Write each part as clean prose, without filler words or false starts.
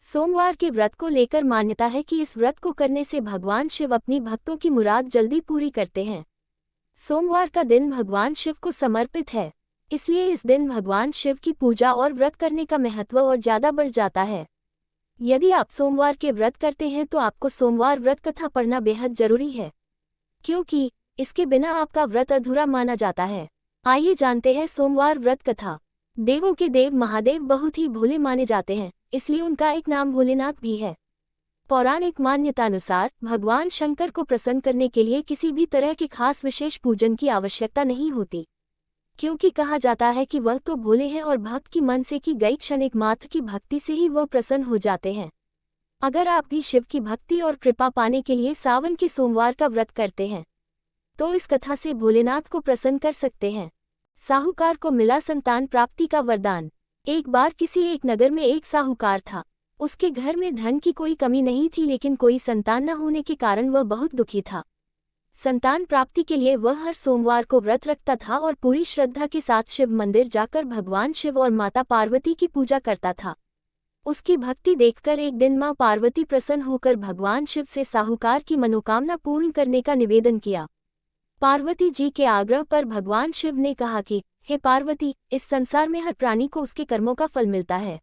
सोमवार के व्रत को लेकर मान्यता है कि इस व्रत को करने से भगवान शिव अपनी भक्तों की मुराद जल्दी पूरी करते हैं। सोमवार का दिन भगवान शिव को समर्पित है, इसलिए इस दिन भगवान शिव की पूजा और व्रत करने का महत्व और ज्यादा बढ़ जाता है। यदि आप सोमवार के व्रत करते हैं तो आपको सोमवार व्रत कथा पढ़ना बेहद जरूरी है, क्योंकि इसके बिना आपका व्रत अधूरा माना जाता है। आइए जानते हैं सोमवार व्रत कथा। देवों के देव महादेव बहुत ही भोले माने जाते हैं, इसलिए उनका एक नाम भोलेनाथ भी है। पौराणिक मान्यतानुसार भगवान शंकर को प्रसन्न करने के लिए किसी भी तरह के खास विशेष पूजन की आवश्यकता नहीं होती, क्योंकि कहा जाता है कि वह तो भोले हैं और भक्त की मन से की गई क्षणिक मात्र की भक्ति से ही वह प्रसन्न हो जाते हैं। अगर आप भी शिव की भक्ति और कृपा पाने के लिए सावन के सोमवार का व्रत करते हैं तो इस कथा से भोलेनाथ को प्रसन्न कर सकते हैं। साहूकार को मिला संतान प्राप्ति का वरदान। एक बार किसी एक नगर में एक साहूकार था। उसके घर में धन की कोई कमी नहीं थी, लेकिन कोई संतान न होने के कारण वह बहुत दुखी था। संतान प्राप्ति के लिए वह हर सोमवार को व्रत रखता था और पूरी श्रद्धा के साथ शिव मंदिर जाकर भगवान शिव और माता पार्वती की पूजा करता था। उसकी भक्ति देखकर एक दिन मां पार्वती प्रसन्न होकर भगवान शिव से साहूकार की मनोकामना पूर्ण करने का निवेदन किया। पार्वती जी के आग्रह पर भगवान शिव ने कहा कि हे पार्वती, इस संसार में हर प्राणी को उसके कर्मों का फल मिलता है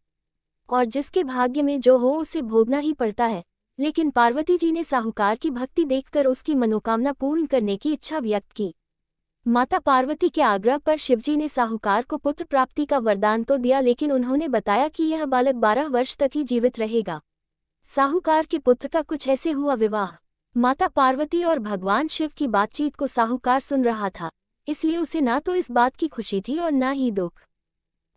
और जिसके भाग्य में जो हो उसे भोगना ही पड़ता है। लेकिन पार्वती जी ने साहूकार की भक्ति देखकर उसकी मनोकामना पूर्ण करने की इच्छा व्यक्त की। माता पार्वती के आग्रह पर शिवजी ने साहूकार को पुत्र प्राप्ति का वरदान तो दिया, लेकिन उन्होंने बताया कि यह बालक 12 वर्ष तक ही जीवित रहेगा। साहूकार के पुत्र का कुछ ऐसे हुआ विवाह। माता पार्वती और भगवान शिव की बातचीत को साहूकार सुन रहा था, इसलिए उसे ना तो इस बात की खुशी थी और ना ही दुख।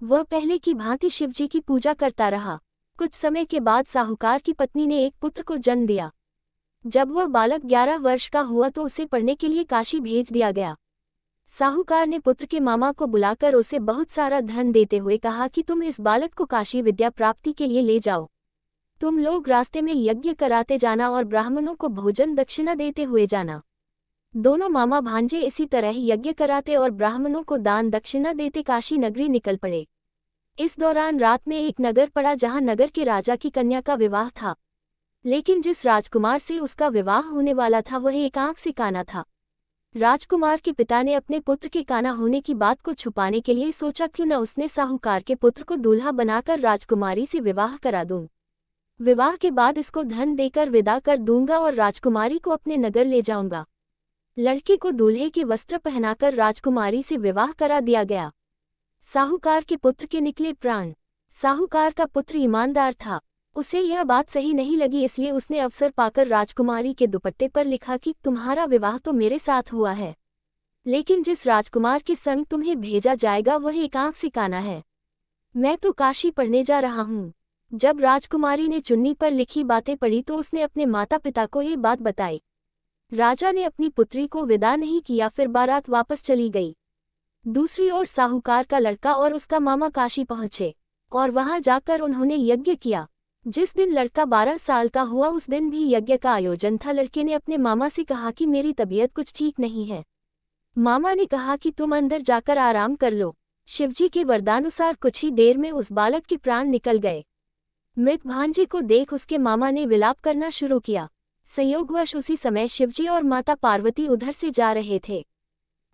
वह पहले की भांति शिवजी की पूजा करता रहा। कुछ समय के बाद साहूकार की पत्नी ने एक पुत्र को जन्म दिया। जब वह बालक 11 वर्ष का हुआ तो उसे पढ़ने के लिए काशी भेज दिया गया। साहूकार ने पुत्र के मामा को बुलाकर उसे बहुत सारा धन देते हुए कहा कि तुम इस बालक को काशी विद्या प्राप्ति के लिए ले जाओ। तुम लोग रास्ते में यज्ञ कराते जाना और ब्राह्मणों को भोजन दक्षिणा देते हुए जाना। दोनों मामा भांजे इसी तरह यज्ञ कराते और ब्राह्मणों को दान दक्षिणा देते काशी नगरी निकल पड़े। इस दौरान रात में एक नगर पड़ा जहां नगर के राजा की कन्या का विवाह था, लेकिन जिस राजकुमार से उसका विवाह होने वाला था वह एक आंख से काना था। राजकुमार के पिता ने अपने पुत्र के काना होने की बात को छुपाने के लिए सोचा क्यों न उसने साहूकार के पुत्र को दूल्हा बनाकर राजकुमारी से विवाह करा दूं। विवाह के बाद इसको धन देकर विदा कर दूंगा और राजकुमारी को अपने नगर ले जाऊंगा। लड़के को दूल्हे के वस्त्र पहनाकर राजकुमारी से विवाह करा दिया गया। साहूकार के पुत्र के निकले प्राण। साहूकार का पुत्र ईमानदार था, उसे यह बात सही नहीं लगी, इसलिए उसने अवसर पाकर राजकुमारी के दुपट्टे पर लिखा कि तुम्हारा विवाह तो मेरे साथ हुआ है, लेकिन जिस राजकुमार के संग तुम्हें भेजा जाएगा वह एक आंख से काना है। मैं तो काशी पढ़ने जा रहा हूँ। जब राजकुमारी ने चुन्नी पर लिखी बातें पढ़ी तो उसने अपने माता पिता को ये बात बताई। राजा ने अपनी पुत्री को विदा नहीं किया, फिर बारात वापस चली गई। दूसरी ओर साहूकार का लड़का और उसका मामा काशी पहुंचे और वहां जाकर उन्होंने यज्ञ किया। जिस दिन लड़का 12 साल का हुआ उस दिन भी यज्ञ का आयोजन था। लड़के ने अपने मामा से कहा कि मेरी तबीयत कुछ ठीक नहीं है। मामा ने कहा कि तुम अंदर जाकर आराम कर लो। शिवजी के वरदानुसार कुछ ही देर में उस बालक के प्राण निकल गए। मृत भांजे को देख उसके मामा ने विलाप करना शुरू किया। संयोगवश उसी समय शिवजी और माता पार्वती उधर से जा रहे थे।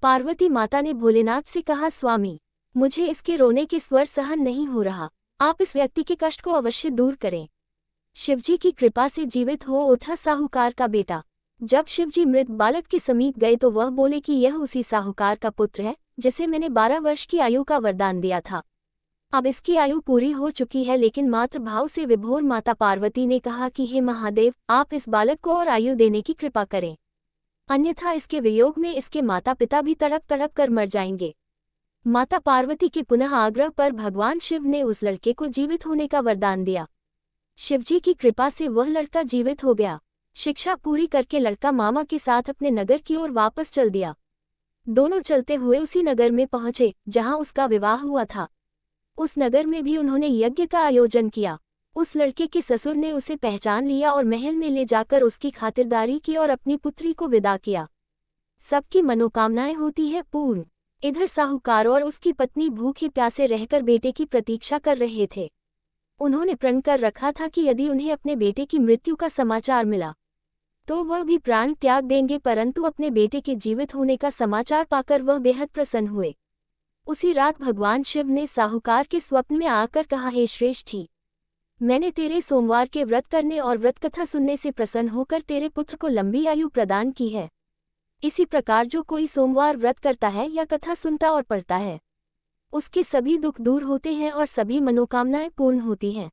पार्वती माता ने भोलेनाथ से कहा, स्वामी, मुझे इसके रोने के स्वर सहन नहीं हो रहा, आप इस व्यक्ति के कष्ट को अवश्य दूर करें। शिवजी की कृपा से जीवित हो उठा साहूकार का बेटा। जब शिवजी मृत बालक के समीप गए तो वह बोले कि यह उसी साहूकार का पुत्र है जिसे मैंने 12 वर्ष की आयु का वरदान दिया था। अब इसकी आयु पूरी हो चुकी है, लेकिन मातृ भाव से विभोर माता पार्वती ने कहा कि हे महादेव, आप इस बालक को और आयु देने की कृपा करें, अन्यथा इसके वियोग में इसके माता पिता भी तड़प तड़प कर मर जाएंगे। माता पार्वती के पुनः आग्रह पर भगवान शिव ने उस लड़के को जीवित होने का वरदान दिया। शिवजी की कृपा से वह लड़का जीवित हो गया। शिक्षा पूरी करके लड़का मामा के साथ अपने नगर की ओर वापस चल दिया। दोनों चलते हुए उसी नगर में पहुंचे जहां उसका विवाह हुआ था। उस नगर में भी उन्होंने यज्ञ का आयोजन किया। उस लड़के के ससुर ने उसे पहचान लिया और महल में ले जाकर उसकी खातिरदारी की और अपनी पुत्री को विदा किया। सबकी मनोकामनाएं होती है पूर्ण। इधर साहूकार और उसकी पत्नी भूखे प्यासे रहकर बेटे की प्रतीक्षा कर रहे थे। उन्होंने प्रण कर रखा था कि यदि उन्हें अपने बेटे की मृत्यु का समाचार मिला तो वह भी प्राण त्याग देंगे, परंतु अपने बेटे के जीवित होने का समाचार पाकर वह बेहद प्रसन्न हुए। उसी रात भगवान शिव ने साहूकार के स्वप्न में आकर कहा, हे श्रेष्ठी, मैंने तेरे सोमवार के व्रत करने और व्रत कथा सुनने से प्रसन्न होकर तेरे पुत्र को लंबी आयु प्रदान की है। इसी प्रकार जो कोई सोमवार व्रत करता है या कथा सुनता और पढ़ता है, उसके सभी दुख दूर होते हैं और सभी मनोकामनाएं पूर्ण होती हैं।